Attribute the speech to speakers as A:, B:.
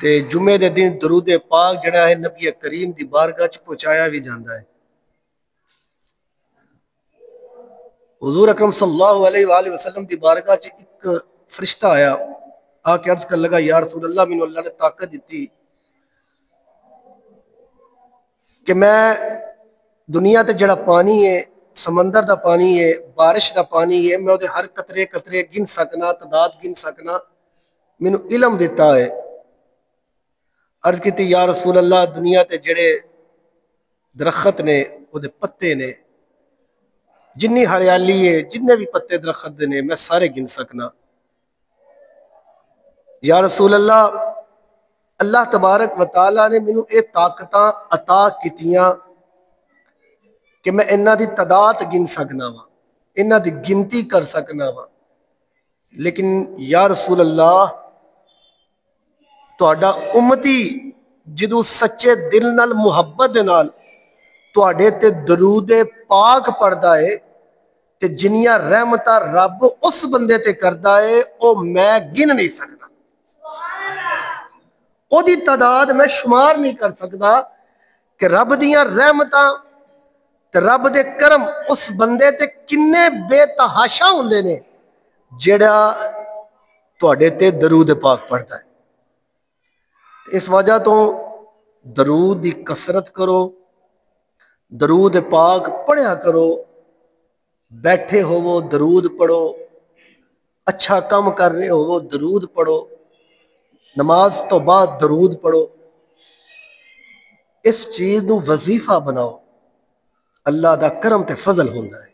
A: تے جمعے دے دن درود پاک جڑا ہے نبی کریم دی بارگاہ چ پہنچایا بھی جاندا ہے۔ حضور اکرم صلی اللہ علیہ وآلہ وسلم دی بارگاہ چ ایک فرشتہ آیا، آ کے عرض کر لگا یا رسول اللہ مینوں اللہ نے طاقت دیتی کہ میں دنیا تے جڑا پانی ہے، سمندر دا پانی ہے، بارش دا پانی ہے، میں دے ہر قطرے قطرے گن سکنا، تعداد گن سکنا، مینوں علم دیتا ہے۔ عرض کیتی یا رسول اللہ دنیا تے جڑے درخت نے وہ دے پتے نے، جنی ہریالی ہے، جننے بھی پتے درخت نے میں سارے گن سکنا۔ یا رسول اللہ اللہ تبارک و تعالیٰ نے مینوں اے طاقتاں عطا کیتیاں کہ میں انہاں دی تعداد گن سکنا وا، انہاں دی گنتی کر سکنا وا، لیکن یا رسول اللہ تہاڈا امتی جدوں سچے دل نال محبت دے نال تہاڈے تے درود پاک پڑھدا ہے تے جنیاں رحمتاں رب اس بندے تے کردا ہے او میں گن نہیں سکدا، او دی تعداد میں شمار نہیں کر سکدا کہ رب دیاں رحمتاں تے رب دے کرم اس بندے تے کنے بے تحاشا ہوندے نے جڑا تہاڈے تے درود پاک پڑھدا ہے۔ اس وجہ تو درود دی کثرت کرو، درود پاک پڑھیا کرو، بیٹھے ہوو درود پڑھو، اچھا کام کر رہے ہو درود پڑھو، نماز تو بعد درود پڑھو، اس چیز نو وظیفہ بناؤ، اللہ دا کرم تے فضل ہوندا ہے۔